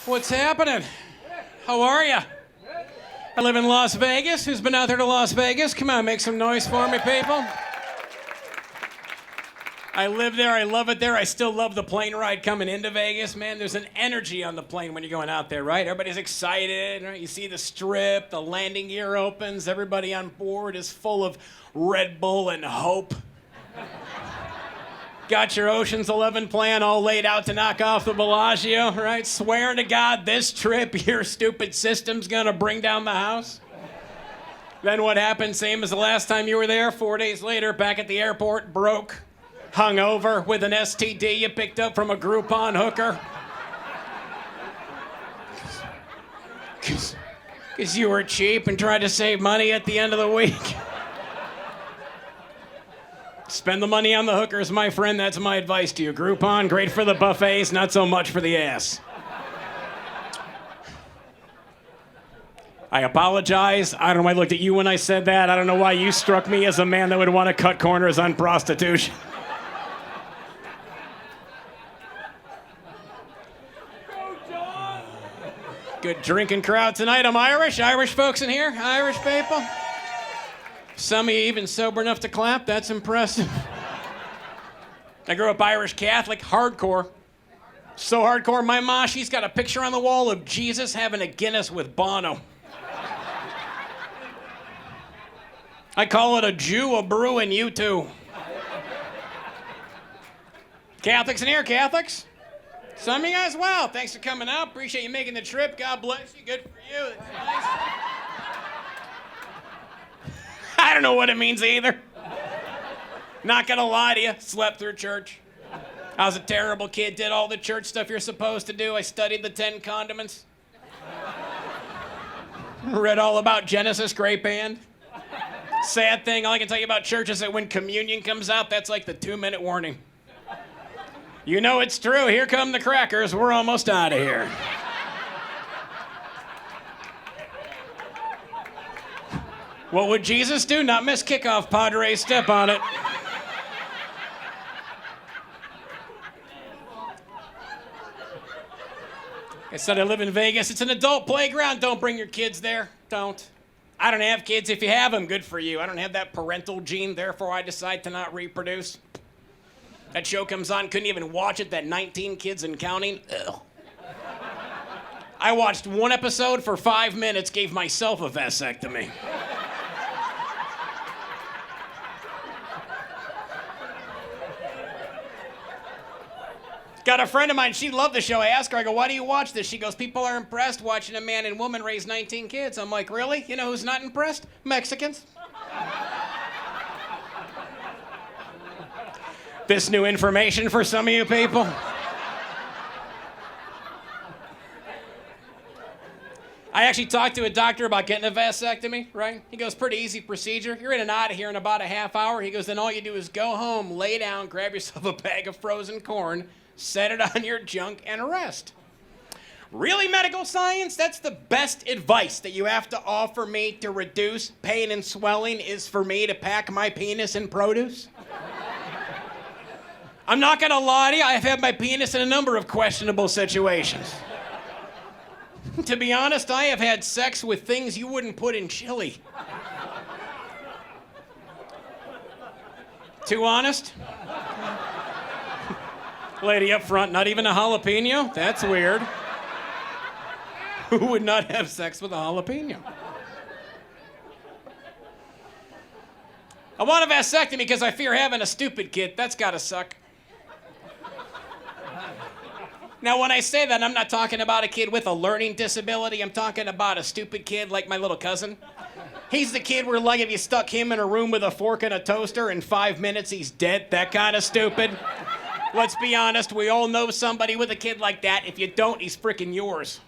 What's happening? How are you? I live in Las Vegas. Who's been out there to Las Vegas? Come on, make some noise for me, people. I live there. I love it there. I still love the plane ride coming into Vegas, man. There's an energy on the plane when you're going out there, right? Everybody's excited, right? You see the strip, the landing gear opens, everybody on board is full of Red Bull and hope. Got your Ocean's 11 plan all laid out to knock off the Bellagio, right? Swearing to God this trip your stupid system's gonna bring down the house. Then what happened, same as the last time you were there, 4 days later, back at the airport, broke, hungover with an STD you picked up from a Groupon hooker. Because you were cheap and tried to save money at the end of the week. Spend the money on the hookers, my friend. That's my advice to you. Groupon, great for the buffets, not so much for the ass. I apologize. I don't know why I looked at you when I said that. I don't know why you struck me as a man that would want to cut corners on prostitution. Good drinking crowd tonight. I'm Irish. Irish folks in here? Irish people? Some of you even sober enough to clap. That's impressive. I grew up Irish Catholic, hardcore. So hardcore, my ma, she's got a picture on the wall of Jesus having a Guinness with Bono. I call it a Jew, a brew, and you too. Catholics in here, Catholics? Some of you guys, well, thanks for coming out. Appreciate you making the trip. God bless you. Good for you. That's nice. I don't know what it means either. Not gonna lie to you, slept through church. I was a terrible kid, did all the church stuff you're supposed to do. I studied the 10 Commandments. Read all about Genesis, great band. Sad thing, all I can tell you about church is that when communion comes out, that's like the 2-minute warning. You know it's true, here come the crackers, we're almost out of here. What would Jesus do? Not miss kickoff, Padre. Step on it. I said I live in Vegas. It's an adult playground. Don't bring your kids there. Don't. I don't have kids. If you have them, good for you. I don't have that parental gene, therefore I decide to not reproduce. That show comes on, couldn't even watch it, that 19 kids and counting. Ugh. I watched one episode for 5 minutes, gave myself a vasectomy. Got a friend of mine, she loved the show. I asked her, I go, why do you watch this? She goes, people are impressed watching a man and woman raise 19 kids. I'm like, really? You know who's not impressed? Mexicans. This new information for some of you people. I actually talked to a doctor about getting a vasectomy, right? He goes, pretty easy procedure. You're in and out of here in about a half hour. He goes, then all you do is go home, lay down, grab yourself a bag of frozen corn, set it on your junk, and rest. Really, medical science? That's the best advice that you have to offer me to reduce pain and swelling is for me to pack my penis in produce? I'm not gonna lie to you, I've had my penis in a number of questionable situations. To be honest, I have had sex with things you wouldn't put in chili. Too honest? Lady up front, not even a jalapeno? That's weird. Who would not have sex with a jalapeno? I want a vasectomy because I fear having a stupid kid. That's gotta suck. Now, when I say that, I'm not talking about a kid with a learning disability. I'm talking about a stupid kid like my little cousin. He's the kid where, like, if you stuck him in a room with a fork and a toaster, in 5 minutes he's dead. That kind of stupid. Let's be honest, we all know somebody with a kid like that. If you don't, he's frickin' yours.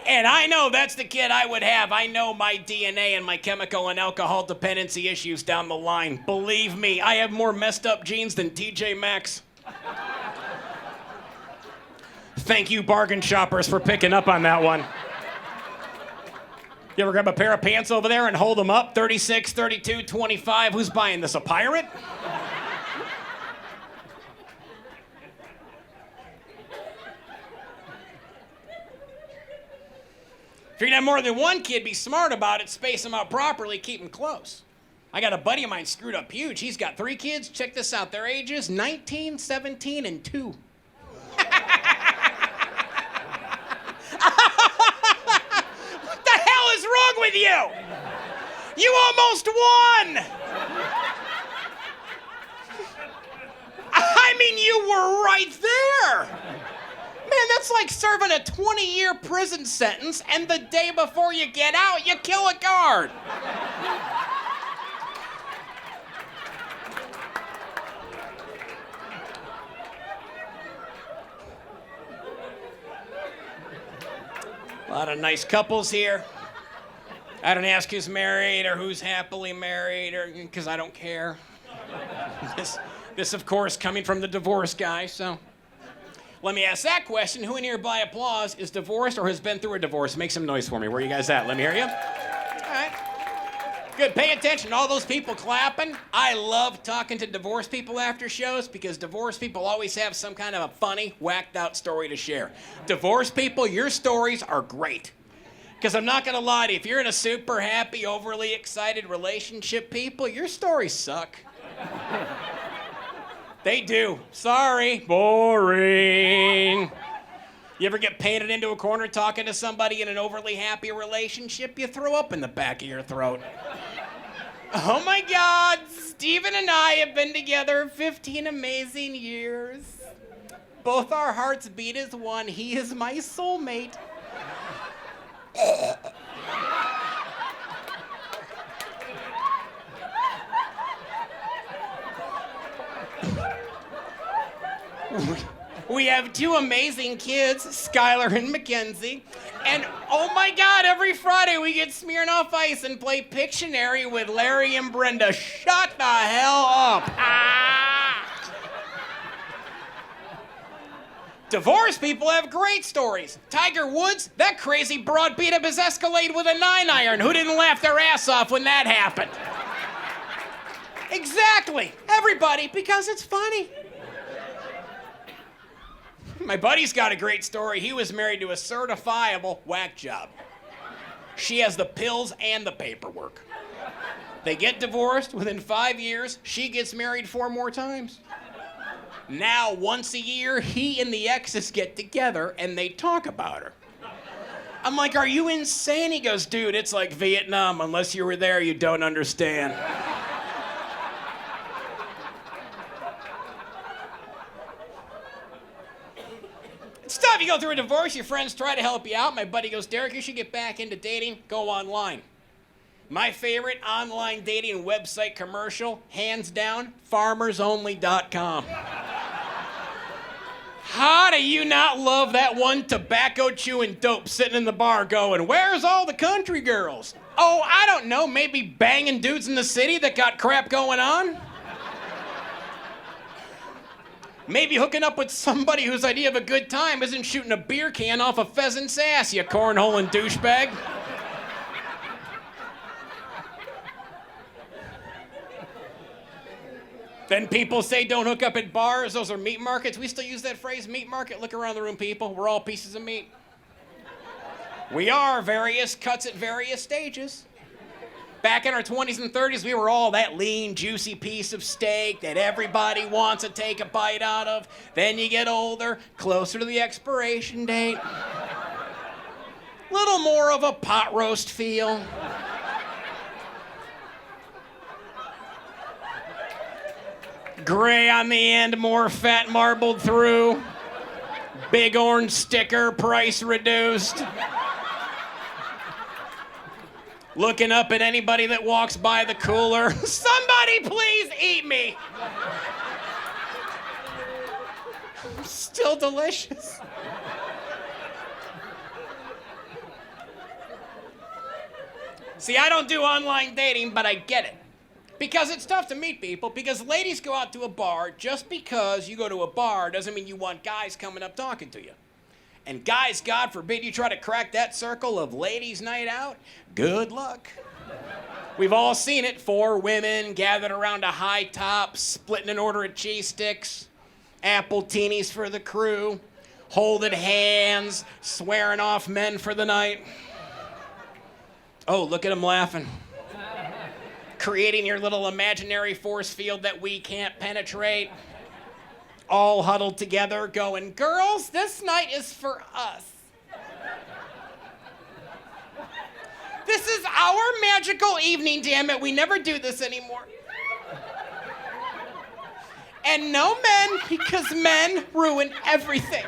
And I know that's the kid I would have. I know my DNA and my chemical and alcohol dependency issues down the line. Believe me, I have more messed up genes than TJ Maxx. Thank you, bargain shoppers, for picking up on that one. You ever grab a pair of pants over there and hold them up? 36, 32, 25. Who's buying this, a pirate? If you're gonna have more than one kid, be smart about it, space them out properly, keep them close. I got a buddy of mine screwed up huge. He's got 3 kids. Check this out. Their ages, 19, 17, and 2. What the hell is wrong with you? You almost won! I mean, you were right there! Man, that's like serving a 20-year prison sentence, and the day before you get out, you kill a guard. A lot of nice couples here. I don't ask who's married or who's happily married, or because I don't care. This, of course, coming from the divorce guy, so. Let me ask that question. Who in here, by applause, is divorced or has been through a divorce? Make some noise for me. Where are you guys at? Let me hear you. All right. Good. Pay attention. All those people clapping. I love talking to divorced people after shows because divorced people always have some kind of a funny, whacked out story to share. Divorced people, your stories are great. Because I'm not going to lie to you. If you're in a super happy, overly excited relationship, people, your stories suck. They do. Sorry. Boring. You ever get painted into a corner talking to somebody in an overly happy relationship? You throw up in the back of your throat. Oh my God, Steven and I have been together 15 amazing years. Both our hearts beat as one. He is my soulmate. We have 2 amazing kids, Skylar and Mackenzie. And oh my God, every Friday we get Smirnoff Ice and play Pictionary with Larry and Brenda. Shut the hell up. Divorced people have great stories. Tiger Woods, that crazy broad beat up his Escalade with a 9-iron. Who didn't laugh their ass off when that happened? Exactly. Everybody, because it's funny. My buddy's got a great story. He was married to a certifiable whack job. She has the pills and the paperwork. They get divorced. Within 5 years, she gets married 4 more times. Now, once a year, he and the exes get together and they talk about her. I'm like, are you insane? He goes, dude, it's like Vietnam. Unless you were there, you don't understand. It's tough. You go through a divorce, your friends try to help you out. My buddy goes, Derek, you should get back into dating. Go online. My favorite online dating website commercial, hands down, farmersonly.com. How do you not love that one tobacco chewing dope sitting in the bar going, where's all the country girls? Oh, I don't know, maybe banging dudes in the city that got crap going on? Maybe hooking up with somebody whose idea of a good time isn't shooting a beer can off a pheasant's ass, you cornholing douchebag. Then people say don't hook up at bars. Those are meat markets. We still use that phrase, meat market. Look around the room, people. We're all pieces of meat. We are various cuts at various stages. Back in our 20s and 30s, we were all that lean, juicy piece of steak that everybody wants to take a bite out of. Then you get older, closer to the expiration date. Little more of a pot roast feel. Gray on the end, more fat marbled through. Big orange sticker, price reduced. Looking up at anybody that walks by the cooler. Somebody please eat me. Still delicious. See, I don't do online dating, but I get it. Because it's tough to meet people, because ladies go out to a bar. Just because you go to a bar doesn't mean you want guys coming up talking to you. And guys, God forbid you try to crack that circle of ladies' night out, good luck. We've all seen it. 4 women gathered around a high top, splitting an order of cheese sticks, apple teenies for the crew, holding hands, swearing off men for the night. Oh, look at him laughing. Creating your little imaginary force field that we can't penetrate. All huddled together going, girls, this night is for us. This is our magical evening, damn it. We never do this anymore. And no men, because men ruin everything.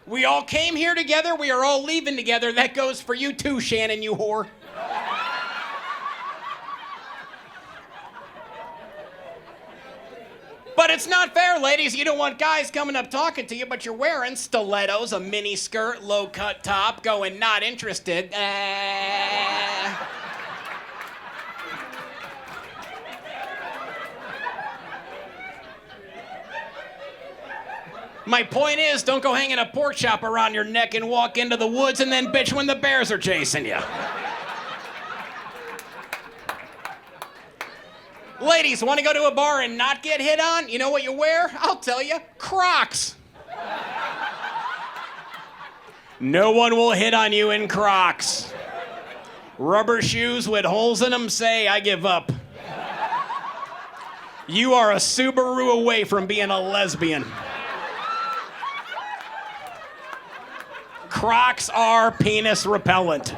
We all came here together. We are all leaving together. That goes for you too, Shannon, you whore. But it's not fair, ladies. You don't want guys coming up talking to you, but you're wearing stilettos, a mini skirt, low-cut top, going not interested. My point is, don't go hanging a pork chop around your neck and walk into the woods and then bitch when the bears are chasing you. Ladies, want to go to a bar and not get hit on? You know what you wear? I'll tell you, Crocs. No one will hit on you in Crocs. Rubber shoes with holes in them say, I give up. You are a Subaru away from being a lesbian. Crocs are penis repellent.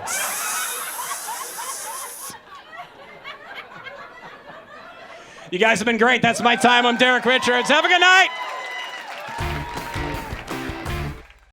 You guys have been great. That's my time. I'm Derek Richards. Have a good night.